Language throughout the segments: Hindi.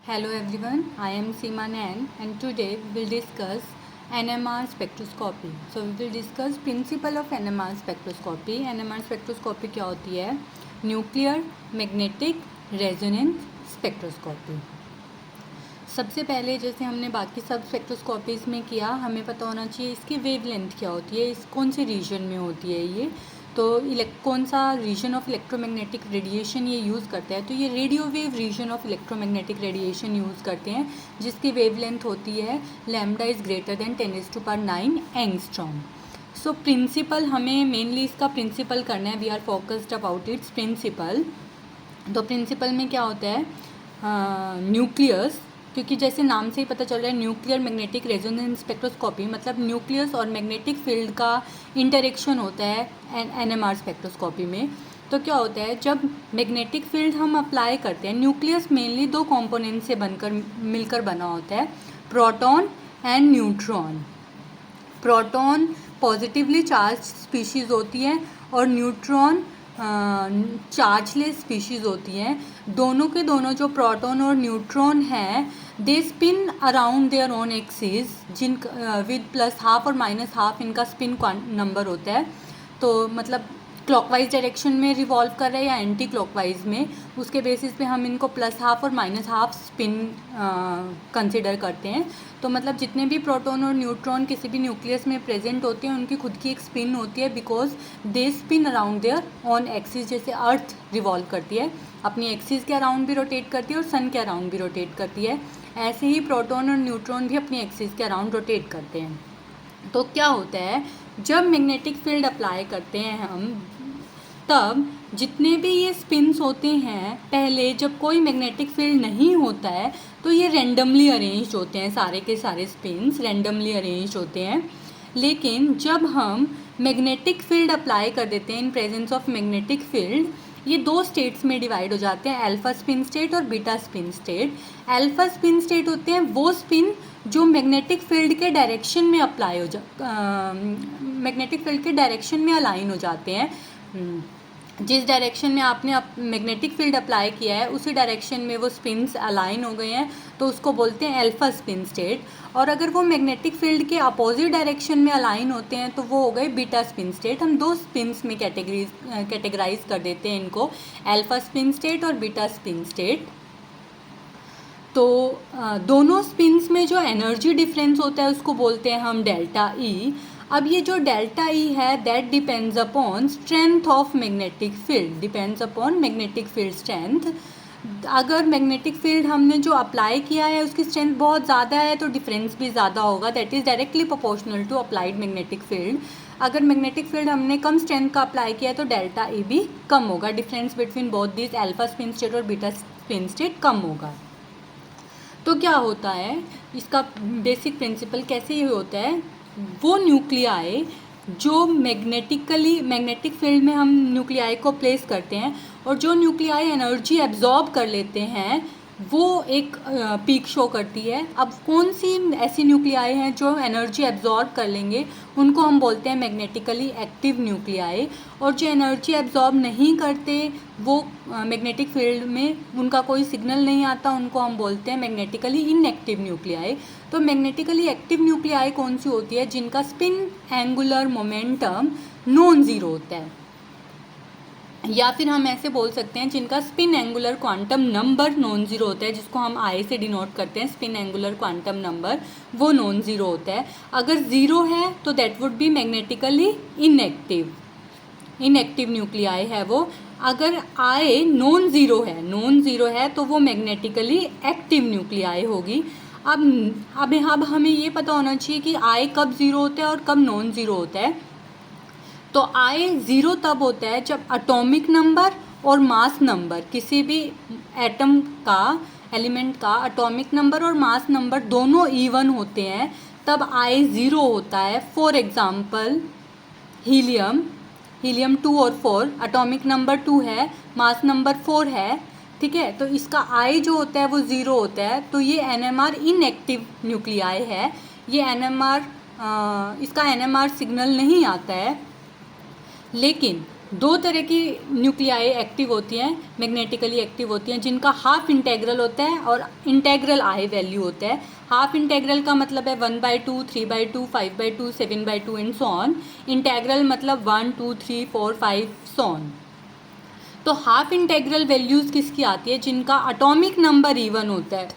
Hello everyone, I am Seema Nain and today we will discuss NMR spectroscopy. So we will discuss principle of NMR spectroscopy. NMR spectroscopy क्या होती है? Nuclear magnetic resonance spectroscopy. सबसे पहले जैसे हमने बाकी सब स्पेक्ट्रोस्कोपीज़ में किया, हमें पता होना चाहिए इसकी वेवलेंथ क्या होती है, इस कौन से रीजन में होती है ये। तो कौन सा रीजन ऑफ इलेक्ट्रोमैग्नेटिक रेडिएशन ये यूज़ करता है, तो ये radio wave region of electromagnetic radiation use करते हैं, जिसकी वेवलेंथ होती है lambda is greater than 10⁹ angstrom. So principle, हमें मेनली इसका प्रिंसिपल करना है, we are focused about its principle. तो प्रिंसिपल में क्या होता है, न्यूक्लियस, क्योंकि जैसे नाम से ही पता चल रहा है न्यूक्लियर मैग्नेटिक रेजोनेंस स्पेक्ट्रोस्कोपी, मतलब न्यूक्लियस और मैग्नेटिक फील्ड का इंटरेक्शन होता है एनएमआर स्पेक्ट्रोस्कोपी में। तो क्या होता है, जब मैग्नेटिक फील्ड हम अप्लाई करते हैं, न्यूक्लियस मेनली दो कंपोनेंट से मिलकर बना होता है, proton and neutron. Proton positively charge species होती है और न्यूट्रॉन चार्जलेस स्पीशीज़ होती हैं। दोनों के दोनों जो प्रोटॉन और न्यूट्रॉन हैं, they spin around their own axis, जिन विद +½ और -½ इनका स्पिन नंबर होता है। तो मतलब क्लॉकवाइज डायरेक्शन में रिवॉल्व कर रहा है या एंटी क्लॉकवाइज में, उसके बेसिस पे हम इनको +½ और -½ स्पिन कंसिडर करते हैं। तो मतलब जितने भी प्रोटॉन और न्यूट्रॉन किसी भी न्यूक्लियस में प्रेजेंट होते हैं, उनकी खुद की एक स्पिन होती है, because they spin around their on axis. जैसे अर्थ रिवॉल्व करती है, अपनी एक्सिस के अराउंड भी रोटेट करती है और सन के अराउंड भी रोटेट करती है, ऐसे ही प्रोटॉन और न्यूट्रॉन भी अपनी एक्सिस के अराउंड रोटेट करते हैं। तो क्या होता है, जब मैग्नेटिक फील्ड अप्लाई करते हैं हम, तब जितने भी ये स्पिन्स होते हैं, पहले जब कोई मैग्नेटिक फील्ड नहीं होता है तो ये रैंडमली अरेंज्ड होते हैं, सारे के सारे स्पिन्स रैंडमली अरेंज्ड होते हैं। लेकिन जब हम मैग्नेटिक फील्ड अप्लाई कर देते हैं, in presence of magnetic field, ये दो स्टेट्स में डिवाइड हो जाते हैं, अल्फा स्पिन स्टेट और beta spin state. Alpha spin state होते हैं वो स्पिन जो मैग्नेटिक फील्ड के डायरेक्शन में अप्लाई हो मैग्नेटिक फील्ड के डायरेक्शन में अलाइन हो जाते हैं। जिस डायरेक्शन में आपने मैग्नेटिक फील्ड अप्लाई किया है, उसी डायरेक्शन में वो स्पिन्स अलाइन हो गए हैं, तो उसको बोलते हैं अल्फा स्पिन स्टेट। और अगर वो मैग्नेटिक फील्ड के अपोजिट डायरेक्शन में अलाइन होते हैं, तो वो हो गए बीटा स्पिन स्टेट। हम दो स्पिन्स में कैटेगराइज कर देते हैं इनको, अल्फा स्पिन स्टेट और बीटा स्पिन स्टेट। तो दोनों स्पिन्स में जो एनर्जी डिफरेंस होता है उसको बोलते हैं हम डेल्टा ई। अब ये जो डेल्टा ई है, that depends upon strength of magnetic field, depends upon magnetic field strength. अगर मैग्नेटिक फील्ड हमने जो अप्लाई किया है उसकी स्ट्रेंथ बहुत ज़्यादा है, तो डिफरेंस भी ज़्यादा होगा, that is directly proportional to applied magnetic field. अगर मैग्नेटिक फील्ड हमने कम स्ट्रेंथ का अप्लाई किया है तो डेल्टा ई भी कम होगा, difference between both this alpha spin state और बीटा स्पिन स्टेट कम होगा। तो क्या होता है, इसका बेसिक प्रिंसिपल कैसे ये होता है, वो न्यूक्लियाई जो मैग्नेटिक फील्ड में हम न्यूक्लियाई को प्लेस करते हैं, और जो न्यूक्लियाई एनर्जी एब्जॉर्ब कर लेते हैं, वो एक पीक शो करती है। अब कौन सी ऐसी न्यूक्लियाई हैं जो एनर्जी एब्जॉर्ब कर लेंगे, उनको हम बोलते हैं मैग्नेटिकली एक्टिव न्यूक्लियाई। और जो एनर्जी एब्जॉर्ब नहीं करते, वो मैग्नेटिक फील्ड में उनका कोई सिग्नल नहीं आता, उनको हम बोलते हैं मैग्नेटिकली इनएक्टिव न्यूक्लियाई। तो मैग्नेटिकली एक्टिव न्यूक्लियाई कौन सी होती है, जिनका spin angular momentum non zero होता है, या फिर हम ऐसे बोल सकते हैं जिनका spin angular quantum number non zero होता है, जिसको हम आई से डिनोट करते हैं, स्पिन एंगुलर क्वांटम नंबर, वो नॉन ज़ीरो होता है। अगर ज़ीरो है तो that would B magnetically inactive nuclei है वो। अगर आई नॉन ज़ीरो है तो वो मैग्नेटिकली एक्टिव न्यूक्लियाई होगी। अब हमें ये पता होना चाहिए कि आई कब ज़ीरो होता है और कब नॉन ज़ीरो होता है। तो आई ज़ीरो तब होता है जब एटॉमिक नंबर और मास नंबर, किसी भी एटम का, एलिमेंट का एटॉमिक नंबर और मास नंबर दोनों इवन होते हैं, तब आई ज़ीरो होता है। फॉर एग्ज़ाम्पल हीलियम 2 और 4, एटॉमिक नंबर 2 है, मास नंबर 4 है, ठीक है, तो इसका आई जो होता है वो ज़ीरो होता है। तो ये एनएमआर इनएक्टिव न्यूक्लियाई है, ये इसका एनएमआर सिग्नल नहीं आता है। लेकिन दो तरह की न्यूक्लियाई एक्टिव होती हैं, मैग्नेटिकली एक्टिव होती हैं, जिनका हाफ इंटेग्रल होता है और इंटेग्रल आई वैल्यू होता है। हाफ इंटेग्रल का मतलब है 1/2, 3/2, 5/2, 7/2 एंड सो ऑन। इंटेग्रल मतलब 1, 2, 3, 4, 5 सो ऑन। तो हाफ इंटेग्रल वैल्यूज़ किसकी आती है? जिनका एटॉमिक नंबर इवन होता है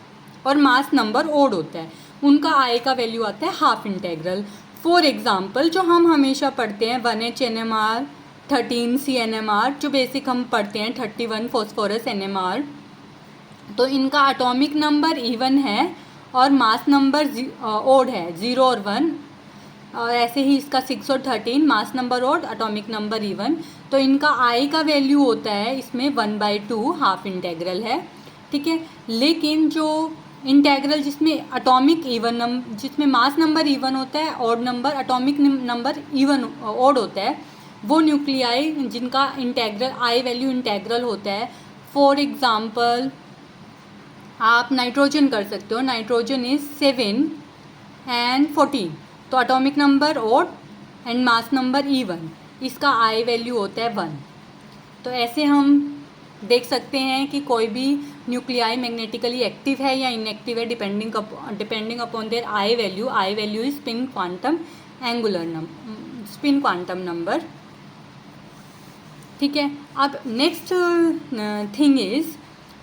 और मास नंबर ओड होता है, उनका आई का वैल्यू आता है हाफ इंटेग्रल। फॉर एग्जाम्पल जो हम हमेशा पढ़ते हैं 1H NMR, 13 CNMR, जो बेसिक हम पढ़ते हैं 31 फॉस्फोरस NMR, तो इनका एटॉमिक नंबर इवन है और मास नंबर ओड है 0 और 1। और ऐसे ही इसका 6 और 13 mass number odd, atomic number even. तो इनका आई का वैल्यू होता है इसमें 1/2, हाफ इंटेग्रल है, ठीक है। लेकिन जो इंटेग्रल जिसमें एटॉमिक इवन जिसमें मास नंबर इवन होता है, odd number atomic number even odd होता है, वो न्यूक्लियाई जिनका इंटेग्रल आई वैल्यू इंटेग्रल होता है। फॉर एग्जांपल आप नाइट्रोजन कर सकते हो, नाइट्रोजन इज 7 एंड 14, तो atomic number odd and mass number even, इसका आई वैल्यू होता है 1। तो ऐसे हम देख सकते हैं कि कोई भी न्यूक्लियाई मैग्नेटिकली एक्टिव है या इनएक्टिव है depending upon their I value. I value is spin quantum spin quantum number, ठीक है। अब नेक्स्ट थिंग इज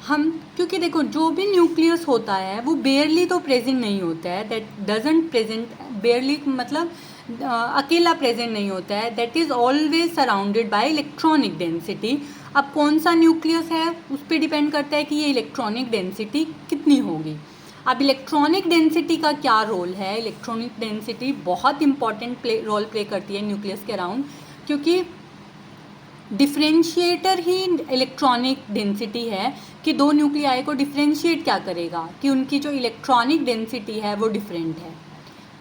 हम, क्योंकि देखो जो भी न्यूक्लियस होता है वो बेयरली तो प्रेजेंट नहीं होता है, दैट डजंट प्रेजेंट, बेयरली मतलब अकेला प्रेजेंट नहीं होता है, that is always surrounded by electronic density. अब कौन सा न्यूक्लियस है उस पर डिपेंड करता है कि ये इलेक्ट्रॉनिक डेंसिटी कितनी होगी। अब इलेक्ट्रॉनिक डेंसिटी का क्या रोल है? इलेक्ट्रॉनिक डेंसिटी बहुत इंपॉर्टेंट रोल प्ले करती है न्यूक्लियस के अराउंड, क्योंकि डिफ्रेंशिएटर ही इलेक्ट्रॉनिक डेंसिटी है कि दो न्यूक्लियाई को डिफ्रेंशिएट क्या करेगा कि उनकी जो इलेक्ट्रॉनिक डेंसिटी है वो डिफरेंट है,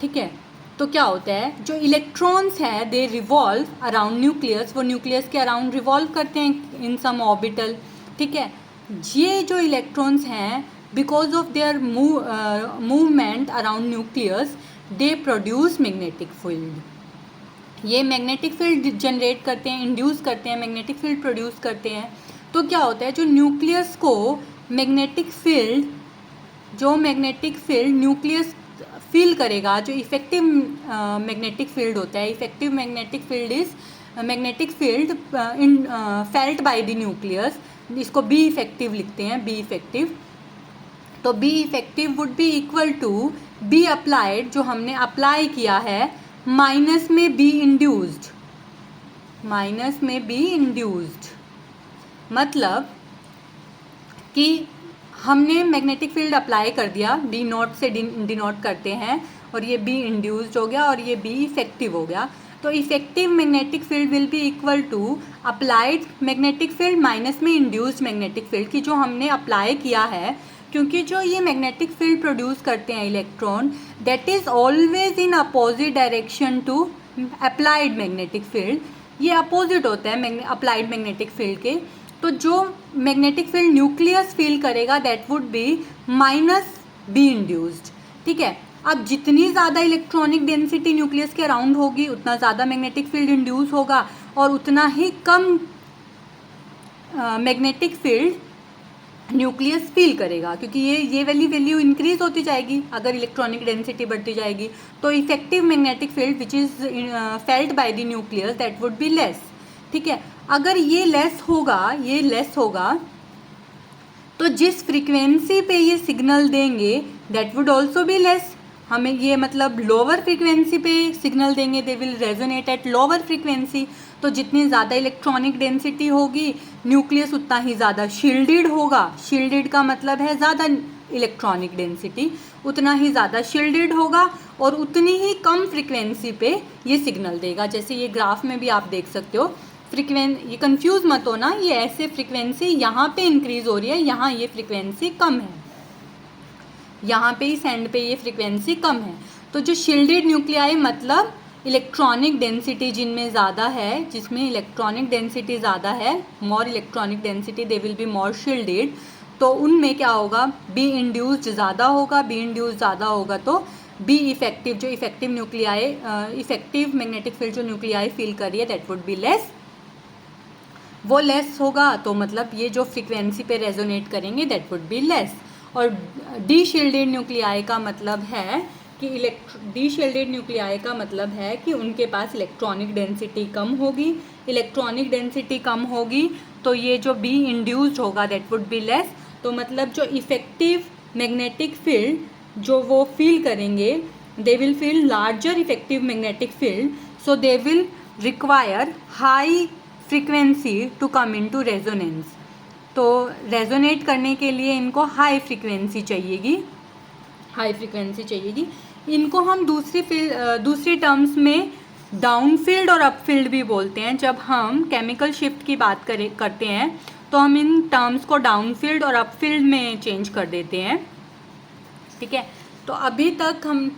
ठीक है। तो क्या होता है, जो इलेक्ट्रॉन्स है दे रिवॉल्व अराउंड न्यूक्लियस, वो न्यूक्लियस के अराउंड रिवॉल्व करते हैं इन सम ऑर्बिटल, ठीक है। ये जो इलेक्ट्रॉन्स हैं because of their movement around nucleus they produce magnetic field. ये मैग्नेटिक फील्ड जनरेट करते हैं, इंड्यूस करते हैं, मैग्नेटिक फील्ड प्रोड्यूस करते हैं। तो क्या होता है, जो न्यूक्लियस को मैग्नेटिक फील्ड, जो मैग्नेटिक फील्ड न्यूक्लियस फील करेगा, जो इफेक्टिव मैग्नेटिक फील्ड होता है, effective magnetic field is magnetic field felt by the nucleus, इसको बी इफेक्टिव लिखते हैं, बी इफेक्टिव। तो B effective would be equal to B applied, जो हमने अप्लाई किया है, माइनस में बी इंड्यूस्ड, माइनस में बी इंड्यूस्ड मतलब कि हमने मैग्नेटिक फील्ड अप्लाई कर दिया, बी नॉट से डिनोट करते हैं, और ये बी इंड्यूस्ड हो गया और ये बी इफेक्टिव हो गया। तो effective magnetic field will be equal to applied magnetic field minus में इंड्यूस्ड मैग्नेटिक फील्ड की जो हमने अप्लाई किया है, क्योंकि जो ये मैग्नेटिक फील्ड प्रोड्यूस करते हैं electron, that is always in opposite direction to applied magnetic field, ये अपोजिट होता है अप्लाइड मैग्नेटिक फील्ड के। तो जो मैग्नेटिक फील्ड न्यूक्लियस फील करेगा that would be minus B induced, ठीक है। अब जितनी ज़्यादा इलेक्ट्रॉनिक डेंसिटी न्यूक्लियस के अराउंड होगी उतना ज़्यादा मैग्नेटिक फील्ड इंड्यूस होगा और उतना ही कम मैग्नेटिक फील्ड न्यूक्लियस फील करेगा, क्योंकि ये वाली वैल्यू इंक्रीज होती जाएगी अगर इलेक्ट्रॉनिक डेंसिटी बढ़ती जाएगी। तो effective magnetic field which is felt by the nucleus that would be less, ठीक है। अगर ये लेस होगा तो जिस फ्रीक्वेंसी पे ये सिग्नल देंगे that would also be less. हमें ये मतलब लोअर फ्रीक्वेंसी पे सिग्नल देंगे, they will resonate at lower frequency. तो जितनी ज़्यादा इलेक्ट्रॉनिक डेंसिटी होगी न्यूक्लियस उतना ही ज़्यादा शील्डेड होगा। शील्डेड का मतलब है ज़्यादा इलेक्ट्रॉनिक डेंसिटी, उतना ही ज़्यादा शील्डेड होगा और उतनी ही कम फ्रीक्वेंसी पे ये सिग्नल देगा। जैसे ये ग्राफ में भी आप देख सकते हो, ये कंफ्यूज मत होना, ये ऐसे फ्रीक्वेंसी यहाँ पे इंक्रीज हो रही है, यहाँ ये फ्रीक्वेंसी कम है, यहाँ पे इस एंड पे ये फ्रीक्वेंसी कम है। तो जो शील्डेड न्यूक्लियाई मतलब इलेक्ट्रॉनिक डेंसिटी जिनमें ज़्यादा है, जिसमें इलेक्ट्रॉनिक डेंसिटी ज़्यादा है, more electronic density, they will be more shielded. तो उनमें क्या होगा, बी इंड्यूस्ड ज़्यादा होगा, बी इंड्यूस्ड ज़्यादा होगा तो बी इफेक्टिव, जो effective nuclei effective magnetic field जो न्यूक्लियाई फील कर रही है दैट वुड बी लेस। वो लेस होगा तो मतलब ये जो फ्रीक्वेंसी पे रेजोनेट करेंगे दैट वुड बी लेस। और डी शील्डेड न्यूक्लियाई का मतलब है कि डी शील्डेड न्यूक्लियाई का मतलब है कि उनके पास इलेक्ट्रॉनिक डेंसिटी कम होगी। इलेक्ट्रॉनिक डेंसिटी कम होगी तो ये जो बी इंड्यूस्ड होगा दैट वुड बी लेस। तो मतलब जो इफेक्टिव मैग्नेटिक फील्ड जो वो फील करेंगे, they will feel larger effective magnetic field, so they will require high frequency to come in to resonance. तो रेजोनेट करने के लिए इनको हाई फ्रीक्वेंसी चाहिएगी, हाई फ्रीक्वेंसी चाहिएगी। इनको हम दूसरी टर्म्स में डाउन फील्ड और अप फील्ड भी बोलते हैं। जब हम केमिकल शिफ्ट की बात करते हैं तो हम इन टर्म्स को डाउन फील्ड और अप फील्ड में चेंज कर देते हैं, ठीक है। तो अभी तक हम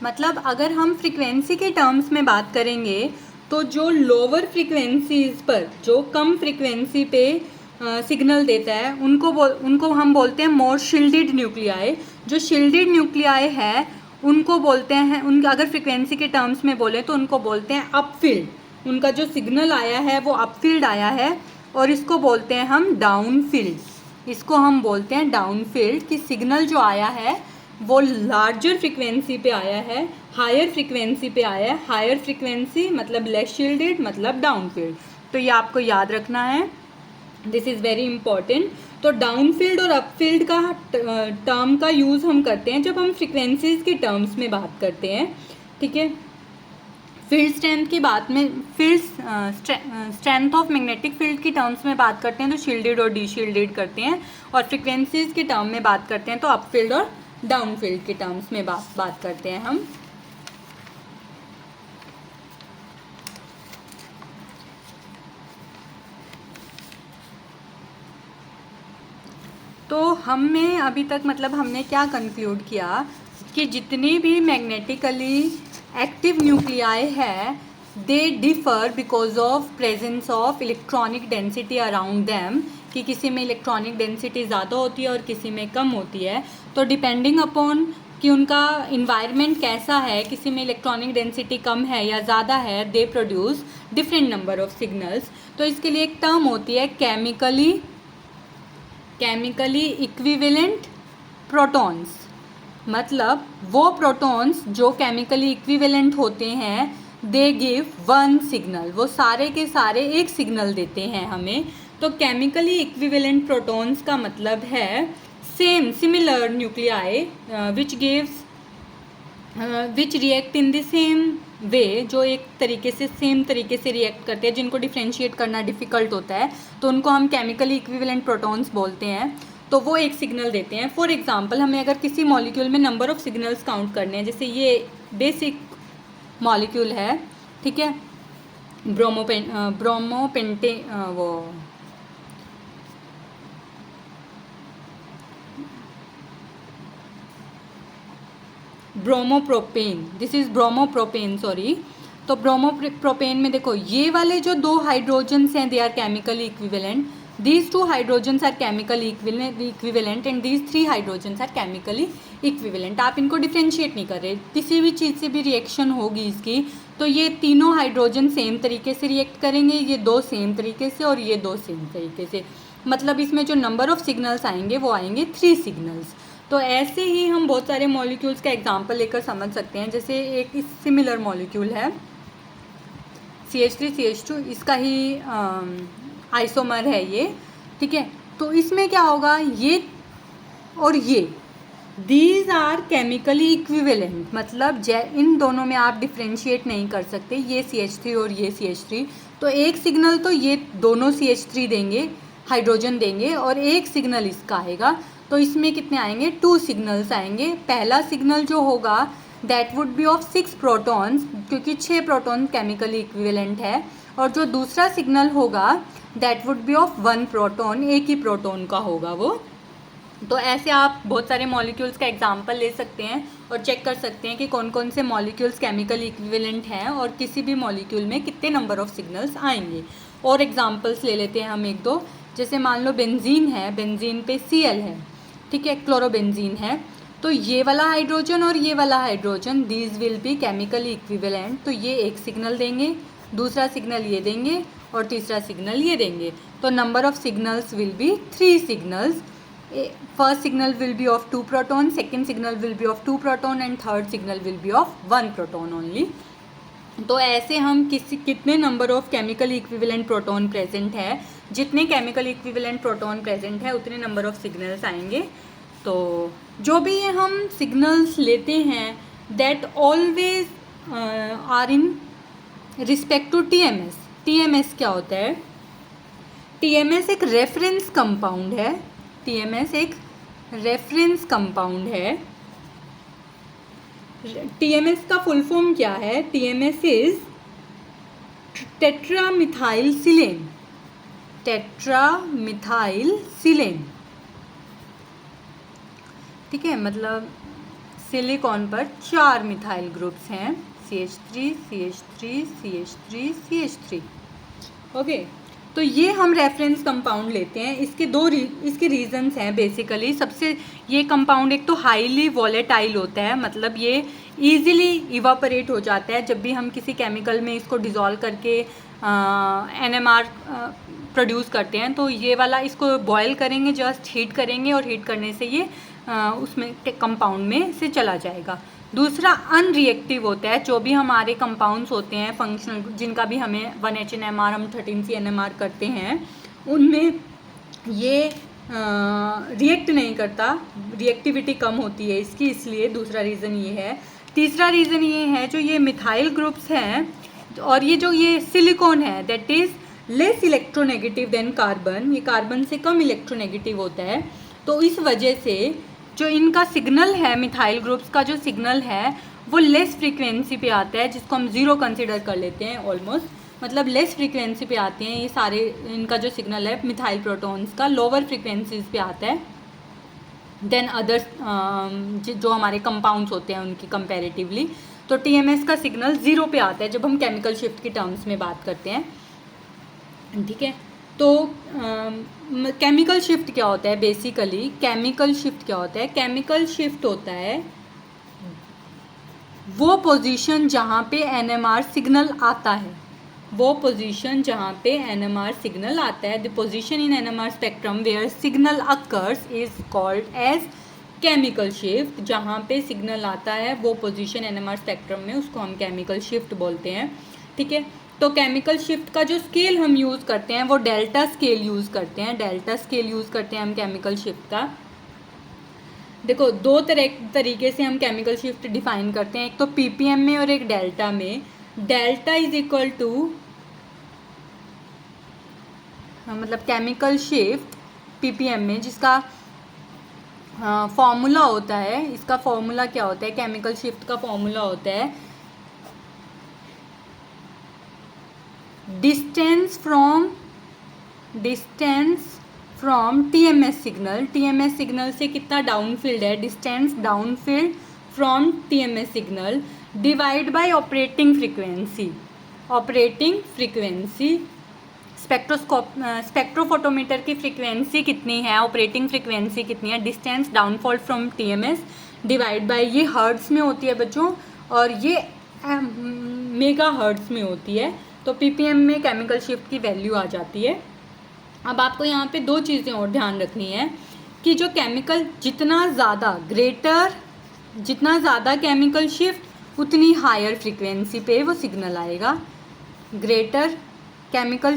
मतलब अगर हम फ्रीक्वेंसी के टर्म्स में बात करेंगे तो जो लोअर फ्रीक्वेंसीज पर, जो कम फ्रीक्वेंसी पे सिग्नल देता है, उनको हम बोलते हैं मोर शील्डेड न्यूक्लियाई। जो शील्डेड न्यूक्लियाई है उनको बोलते हैं, उनका अगर फ्रीक्वेंसी के टर्म्स में बोले तो उनको बोलते हैं अपफील्ड। उनका जो सिग्नल आया है वो अपफील्ड आया है, और इसको बोलते हैं हम डाउन फील्ड। इसको हम बोलते हैं डाउन फील्ड कि सिग्नल जो आया है वो लार्जर फ्रीक्वेंसी पे आया है, हायर फ्रीक्वेंसी पे आया है। हायर फ्रीक्वेंसी मतलब लेस शील्डेड, मतलब डाउन फील्ड। तो ये आपको याद रखना है, दिस इज़ वेरी इंपॉर्टेंट। तो डाउन फील्ड और अप फील्ड का टर्म का यूज़ हम करते हैं जब हम फ्रीक्वेंसीज के टर्म्स में बात करते हैं, ठीक है। फील्ड स्ट्रेंथ की बात में, field strength of magnetic field की टर्म्स में बात करते हैं तो शील्डेड और डी शील्डेड करते हैं, और फ्रीक्वेंसीज के टर्म में बात करते हैं तो अप फील्ड और डाउन फील्ड के टर्म्स में बात करते हैं हम। तो हमने अभी तक मतलब हमने क्या कंक्लूड किया कि जितनी भी मैग्नेटिकली एक्टिव न्यूक्लियाई है they differ because of presence of electronic density around them, कि किसी में इलेक्ट्रॉनिक डेंसिटी ज़्यादा होती है और किसी में कम होती है। तो डिपेंडिंग अपॉन कि उनका इन्वायरमेंट कैसा है, किसी में इलेक्ट्रॉनिक डेंसिटी कम है या ज़्यादा है, they produce different number of signals. तो इसके लिए एक टर्म होती है केमिकली इक्विवेलेंट प्रोटॉन्स। मतलब वो प्रोटॉन्स जो केमिकली इक्विवेलेंट होते हैं दे गिव वन सिग्नल, वो सारे के सारे एक सिग्नल देते हैं हमें। तो केमिकली इक्विवेलेंट प्रोटॉन्स का मतलब है similar nuclei which react in the same way, जो एक तरीके से सेम तरीके से रिएक्ट करते हैं, जिनको डिफ्रेंशिएट करना डिफ़िकल्ट होता है, तो उनको हम केमिकली इक्विवेलेंट प्रोटॉन्स बोलते हैं। तो वो एक सिग्नल देते हैं। फॉर एग्जांपल हमें अगर किसी मॉलिक्यूल में नंबर ऑफ सिग्नल्स काउंट करने हैं, जैसे ये बेसिक मॉलिक्यूल है, ठीक है, bromopropane, this is bromopropane, sorry. तो ब्रोमोप्रोपेन में देखो ये वाले जो दो हाइड्रोजन्स हैं they are chemically equivalent, these two hydrogens are chemically equivalent and these three hydrogens are chemically equivalent. आप इनको डिफ्रेंशिएट नहीं कर रहे, किसी भी चीज़ से भी रिएक्शन होगी इसकी तो ये तीनों हाइड्रोजन सेम तरीके से रिएक्ट करेंगे, ये दो सेम तरीके से और ये दो सेम तरीके से। मतलब इसमें जो नंबर ऑफ सिग्नल्स आएंगे वो आएंगे 3 सिग्नल्स। तो ऐसे ही हम बहुत सारे मॉलिक्यूल्स का एग्जांपल लेकर समझ सकते हैं। जैसे एक सिमिलर मॉलिक्यूल है CH3CH2, इसका ही आइसोमर है ये, ठीक है। तो इसमें क्या होगा, ये और ये दीज आर केमिकली इक्विवेलेंट, मतलब इन दोनों में आप डिफ्रेंशिएट नहीं कर सकते, ये CH3 और ये CH3। तो एक सिग्नल तो ये दोनों CH3 देंगे, हाइड्रोजन देंगे, और एक सिग्नल इसका आएगा। तो इसमें कितने आएंगे, 2 सिग्नल्स आएंगे। पहला सिग्नल जो होगा that would B of 6 protons, क्योंकि 6 प्रोटॉन केमिकली इक्विवेलेंट है। और जो दूसरा सिग्नल होगा that would B of 1 proton, एक ही प्रोटॉन का होगा वो। तो ऐसे आप बहुत सारे मॉलिक्यूल्स का एग्जांपल ले सकते हैं और चेक कर सकते हैं कि कौन कौन से मॉलिक्यूल्स केमिकली इक्विवेलेंट हैं और किसी भी मॉलिक्यूल में कितने नंबर ऑफ सिग्नल्स आएंगे। और एग्जांपल्स ले लेते हैं हम एक दो। जैसे मान लो बेंजीन है, बेंजीन पे Cl है, ठीक है, क्लोरोबेंजीन है। तो ये वाला हाइड्रोजन और ये वाला hydrogen these will be chemically equivalent. तो ये एक सिग्नल देंगे, दूसरा सिग्नल ये देंगे और तीसरा सिग्नल ये देंगे। तो number of signals will be 3 signals. First signal will be of 2 proton, second signal will be of 2 proton and third signal will be of 1 proton only. तो ऐसे हम कितने number of chemical equivalent proton present है, जितने केमिकल इक्विवेलेंट प्रोटॉन प्रेजेंट है उतने नंबर ऑफ सिग्नल्स आएंगे। तो जो भी ये हम सिग्नल्स लेते हैं that always are in respect to TMS. TMS क्या होता है? टीएमएस एक रेफरेंस कंपाउंड है। टीएमएस एक रेफरेंस कंपाउंड है। टीएमएस का फुल फॉर्म क्या है? टीएमएस इज टेट्रामिथाइल सिलेन। टेट्रामिथाइल सिलेन, ठीक है, मतलब सिलिकॉन पर 4 मिथाइल ग्रुप्स हैं, CH3 CH3 CH3 CH3। Okay, तो ये हम रेफरेंस कंपाउंड लेते हैं। इसके रीजंस हैं बेसिकली। सबसे ये कंपाउंड एक तो हाईली वॉलेटाइल होता है, मतलब ये इजीली इवापोरेट हो जाता है। जब भी हम किसी केमिकल में इसको डिज़ोल्व करके NMR प्रोड्यूस करते हैं तो ये वाला इसको बॉयल करेंगे, जस्ट हीट करेंगे और हीट करने से ये उसमें कंपाउंड में से चला जाएगा। दूसरा अनरिएक्टिव होता है। जो भी हमारे कंपाउंड्स होते हैं फंक्शनल, जिनका भी हमें 1HNMR हम 13C NMR करते हैं, उनमें ये रिएक्ट नहीं करता, रिएक्टिविटी कम होती है इसकी, इसलिए दूसरा रीज़न ये है। तीसरा रीज़न ये है, जो ये मिथाइल ग्रुप्स हैं और ये जो ये सिलिकॉन है that is less electronegative than carbon, ये कार्बन से कम इलेक्ट्रोनेगेटिव होता है। तो इस वजह से जो इनका सिग्नल है, मिथाइल ग्रुप्स का जो सिग्नल है वो लेस फ्रीक्वेंसी पे आता है, जिसको हम 0 कंसिडर कर लेते हैं ऑलमोस्ट, मतलब लेस फ्रीक्वेंसी पे आते हैं ये सारे। इनका जो सिग्नल है मिथाइल प्रोटॉन्स का लोअर फ्रीक्वेंसीज पे आता है देन अदर्स जो हमारे कंपाउंड्स होते हैं उनकी कंपैरेटिवली। तो टीएमएस का सिग्नल 0 पे आता है जब हम केमिकल शिफ्ट की टर्म्स में बात करते हैं, ठीक है। तो केमिकल शिफ्ट क्या होता है? बेसिकली केमिकल शिफ्ट क्या होता है? केमिकल शिफ्ट होता है वो पोजीशन जहाँ पे NMR सिग्नल आता है, वो पोजीशन जहाँ पे NMR सिग्नल आता है। The position in NMR spectrum where signal occurs is called as chemical shift. जहाँ पे सिग्नल आता है वो पोजीशन NMR स्पेक्ट्रम में, उसको हम केमिकल शिफ्ट बोलते हैं, ठीक है। तो केमिकल शिफ्ट का जो स्केल हम यूज़ करते हैं वो डेल्टा स्केल यूज़ करते हैं। डेल्टा स्केल यूज़ करते हैं हम केमिकल शिफ्ट का। देखो, 2 तरीके से हम केमिकल शिफ्ट डिफाइन करते हैं, एक तो PPM में और एक डेल्टा में। डेल्टा इज इक्वल टू मतलब केमिकल शिफ्ट PPM में जिसका फॉर्मूला होता है, इसका फॉर्मूला क्या होता है? केमिकल शिफ्ट का फॉर्मूला होता है distance from TMS signal. TMS signal से कितना डाउनफील्ड है, distance downfield from TMS signal divide by operating frequency. Operating frequency spectrophotometer की फ्रीक्वेंसी कितनी है, ऑपरेटिंग फ्रीक्वेंसी कितनी है, distance downfall from TMS divide by, ये हर्ट्स में होती है बच्चों और ये मेगा हर्ट्स में होती है। तो PPM में केमिकल शिफ्ट की वैल्यू आ जाती है। अब आपको यहाँ पे 2 चीज़ें और ध्यान रखनी है कि जो केमिकल जितना ज़्यादा केमिकल शिफ्ट उतनी हायर फ्रीक्वेंसी पे वो सिग्नल आएगा। Greater chemical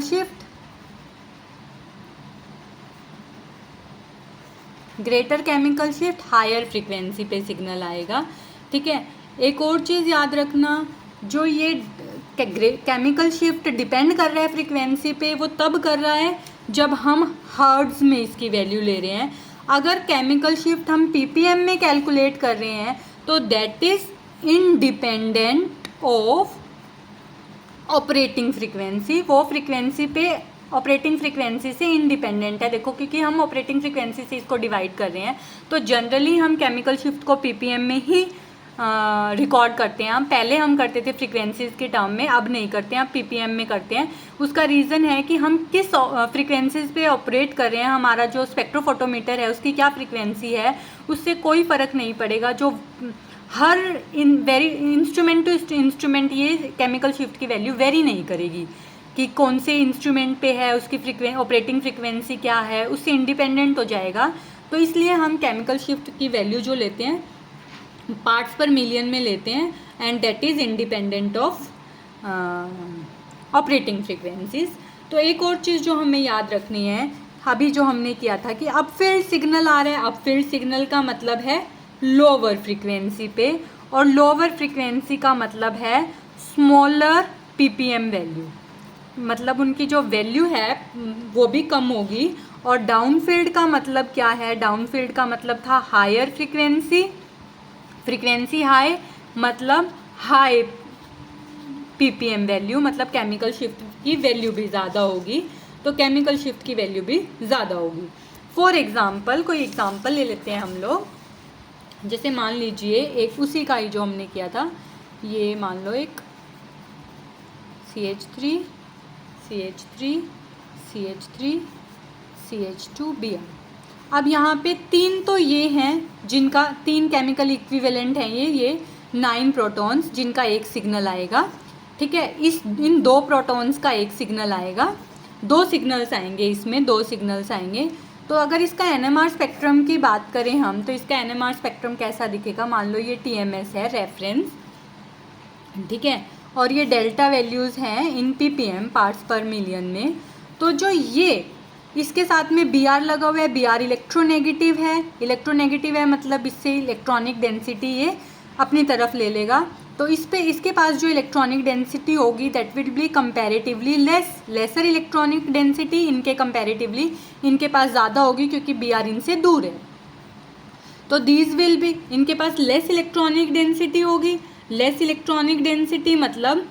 shift higher frequency पे सिग्नल आएगा, ठीक है। एक और चीज़ याद रखना, जो ये केमिकल शिफ्ट डिपेंड कर रहा है फ्रीक्वेंसी पे, वो तब कर रहा है जब हम हर्ट्ज में इसकी वैल्यू ले रहे हैं। अगर केमिकल शिफ्ट हम PPM में कैलकुलेट कर रहे हैं तो that is independent of operating frequency. वो फ्रीक्वेंसी पे ऑपरेटिंग फ्रीक्वेंसी से इंडिपेंडेंट है। देखो, क्योंकि हम ऑपरेटिंग फ्रीक्वेंसी से इसको डिवाइड कर रहे हैं तो जनरली हम केमिकल शिफ्ट को PPM में ही रिकॉर्ड करते हैं। पहले हम करते थे फ्रीक्वेंसीज़ के टर्म में, अब नहीं करते हैं, अब PPM में करते हैं। उसका रीज़न है कि हम किस फ्रीक्वेंसीज़ पे ऑपरेट कर रहे हैं, हमारा जो स्पेक्ट्रोफोटोमीटर है उसकी क्या फ्रीक्वेंसी है, उससे कोई फ़र्क नहीं पड़ेगा। जो हर इंस्ट्रूमेंट टू इंस्ट्रूमेंट ये केमिकल शिफ्ट की वैल्यू वेरी नहीं करेगी कि कौन से इंस्ट्रूमेंट पे है, उसकी ऑपरेटिंग फ्रिक्वेंसी क्या है, उससे इंडिपेंडेंट हो जाएगा। तो इसलिए हम केमिकल शिफ्ट की वैल्यू जो लेते हैं पार्ट्स पर मिलियन में लेते हैं, and that is independent of operating frequencies. तो एक और चीज़ जो हमें याद रखनी है, अभी जो हमने किया था कि अपफील्ड सिग्नल आ रहा है, अपफील्ड सिग्नल का मतलब है लोअर फ्रीक्वेंसी पे, और लोअर फ्रीक्वेंसी का मतलब है स्मॉलर पीपीएम वैल्यू, मतलब उनकी जो वैल्यू है वो भी कम होगी। और डाउनफील्ड का मतलब क्या है, डाउनफील्ड का मतलब था हायर फ्रीक्वेंसी, फ्रीक्वेंसी हाई मतलब हाई पीपीएम वैल्यू, मतलब केमिकल शिफ्ट की वैल्यू भी ज़्यादा होगी, तो केमिकल शिफ्ट की वैल्यू भी ज़्यादा होगी। फॉर एग्ज़ाम्पल कोई एग्ज़ाम्पल ले लेते हैं हम लोग, जैसे मान लीजिए एक उसी का ही जो हमने किया था, ये मान लो एक CH3 CH3 CH3 CH2Br। अब यहाँ पे 3 तो ये हैं जिनका 3 केमिकल इक्विवेलेंट हैं, ये 9 प्रोटॉन्स जिनका एक सिग्नल आएगा, ठीक है। इन 2 प्रोटॉन्स का एक सिग्नल आएगा, 2 सिग्नल्स आएंगे, इसमें 2 सिग्नल्स आएंगे। तो अगर इसका NMR स्पेक्ट्रम की बात करें हम, तो इसका NMR स्पेक्ट्रम कैसा दिखेगा, मान लो ये TMS है, रेफरेंस, ठीक है, और ये डेल्टा वैल्यूज़ हैं इन ppm पार्ट्स पर मिलियन में। तो जो ये इसके साथ में Br लगा हुआ है, Br इलेक्ट्रोनेगेटिव है, इलेक्ट्रोनेगेटिव है मतलब इससे इलेक्ट्रॉनिक डेंसिटी ये अपनी तरफ ले लेगा। तो इसके पास जो इलेक्ट्रॉनिक डेंसिटी होगी that will be comparatively lesser electronic density, इनके कंपैरेटिवली इनके पास ज़्यादा होगी क्योंकि Br इनसे दूर है। तो दीज विल बी, इनके पास लेस इलेक्ट्रॉनिक डेंसिटी होगी, लेस इलेक्ट्रॉनिक डेंसिटी मतलब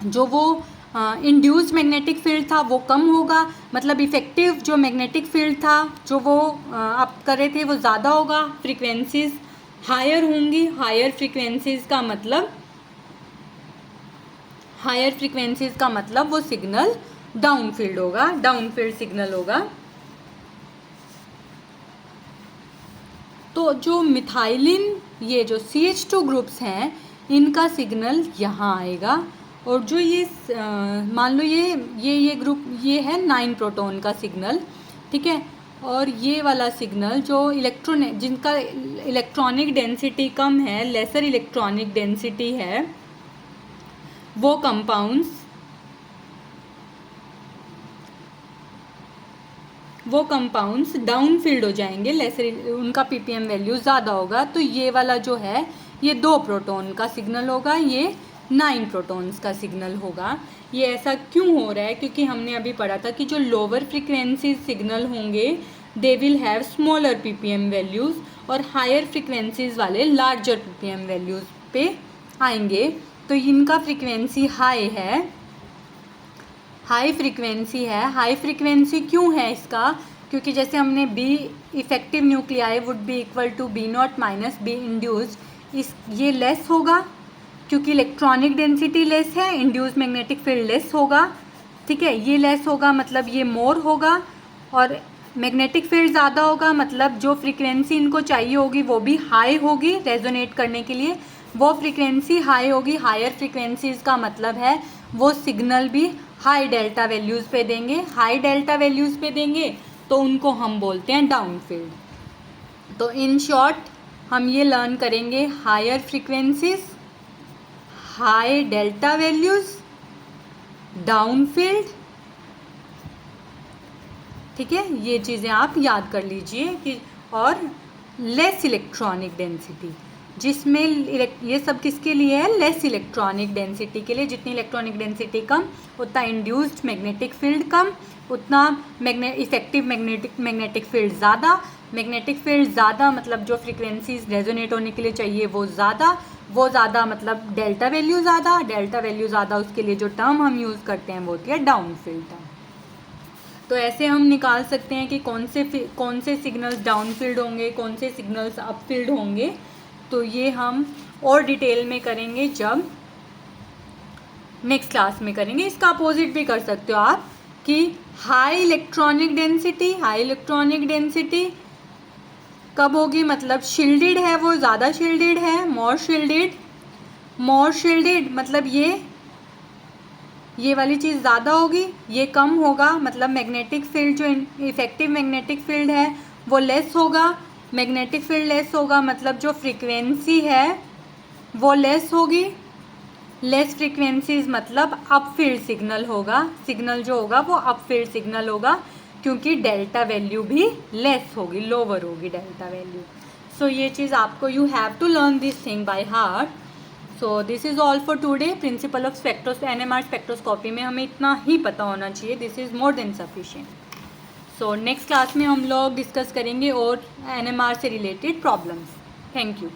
जो वो इंड्यूस्ड मैग्नेटिक फील्ड था वो कम होगा, मतलब इफेक्टिव जो मैग्नेटिक फील्ड था जो वो आप कर रहे थे वो ज़्यादा होगा, फ्रीक्वेंसीज हायर होंगी, हायर फ्रीक्वेंसीज का मतलब वो सिग्नल डाउनफील्ड होगा, डाउनफील्ड सिग्नल होगा। तो जो मिथाइलिन, ये जो CH2 ग्रुप्स हैं इनका सिग्नल यहाँ आएगा, और जो ये मान लो ये ग्रुप ये है 9 प्रोटॉन का सिग्नल, ठीक है, और ये वाला सिग्नल जो जिनका इलेक्ट्रॉनिक डेंसिटी कम है, लेसर इलेक्ट्रॉनिक डेंसिटी है, वो कंपाउंड्स डाउनफील्ड हो जाएंगे, लेसर उनका पीपीएम वैल्यू ज़्यादा होगा। तो ये वाला जो है ये 2 प्रोटॉन का सिग्नल होगा, ये 9 प्रोटॉन्स का सिग्नल होगा। ये ऐसा क्यों हो रहा है, क्योंकि हमने अभी पढ़ा था कि जो लोअर फ्रीक्वेंसी सिग्नल होंगे they will have smaller ppm values, और हायर फ्रीक्वेंसीज वाले लार्जर पीपीएम वैल्यूज़ पे आएंगे। तो इनका फ्रीक्वेंसी हाई है, हाई फ्रीक्वेंसी है। हाई फ्रीक्वेंसी क्यों है इसका, क्योंकि जैसे हमने B effective nuclei would be equal to B0 minus B induced, ये लेस होगा क्योंकि इलेक्ट्रॉनिक डेंसिटी लेस है, इंड्यूस्ड मैग्नेटिक फील्ड लेस होगा, ठीक है, ये लेस होगा मतलब ये मोर होगा, और मैग्नेटिक फील्ड ज़्यादा होगा मतलब जो फ्रीक्वेंसी इनको चाहिए होगी वो भी हाई होगी रेजोनेट करने के लिए, वो फ्रीक्वेंसी हाई होगी। हायर फ्रीक्वेंसीज का मतलब है वो सिग्नल भी हाई डेल्टा वैल्यूज़ पे देंगे, हाई डेल्टा वैल्यूज़ पे देंगे तो उनको हम बोलते हैं डाउनफील्ड। तो इन शॉर्ट हम ये लर्न करेंगे, higher frequencies, high delta values, downfield, ठीक है, ये चीज़ें आप याद कर लीजिए कि, और लेस इलेक्ट्रॉनिक डेंसिटी, जिसमें ये सब किसके लिए है, लेस इलेक्ट्रॉनिक डेंसिटी के लिए। जितनी इलेक्ट्रॉनिक डेंसिटी कम उतना इंड्यूस्ड मैग्नेटिक फील्ड कम, उतना इफेक्टिव मैग्नेटिक फील्ड ज़्यादा, मैग्नेटिक फील्ड ज़्यादा मतलब जो फ्रीक्वेंसीज रेजोनेट होने के लिए चाहिए वो ज़्यादा मतलब डेल्टा वैल्यू ज़्यादा, डेल्टा वैल्यू ज़्यादा, उसके लिए जो टर्म हम यूज़ करते हैं वो होती है डाउनफील्ड टर्म। तो ऐसे हम निकाल सकते हैं कि कौन से सिग्नल्स डाउनफील्ड होंगे, कौन से सिग्नल्स अपफील्ड होंगे। तो ये हम और डिटेल में करेंगे जब नेक्स्ट क्लास में करेंगे। इसका अपोजिट भी कर सकते हो आप कि हाई इलेक्ट्रॉनिक डेंसिटी कब होगी, मतलब शील्डेड है, वो ज़्यादा शील्डेड है, मोर शील्डेड मतलब ये वाली चीज़ ज़्यादा होगी, ये कम होगा, मतलब मैग्नेटिक फील्ड जो इफेक्टिव मैग्नेटिक फील्ड है वो लेस होगा। मैग्नेटिक फील्ड लेस होगा मतलब जो फ्रीक्वेंसी है वो लेस होगी। लेस फ्रीक्वेंसीज मतलब अप फील्ड सिग्नल होगा, सिग्नल जो होगा वो अप फील्ड सिग्नल होगा, क्योंकि डेल्टा वैल्यू भी लेस होगी, लोअर होगी डेल्टा वैल्यू। सो ये चीज़ आपको, you have to learn this thing by heart. So this is all for today. Principle of NMR spectroscopy में हमें इतना ही पता होना चाहिए, this is more than sufficient. So next class में हम लोग डिस्कस करेंगे और NMR से रिलेटेड प्रॉब्लम्स। Thank you.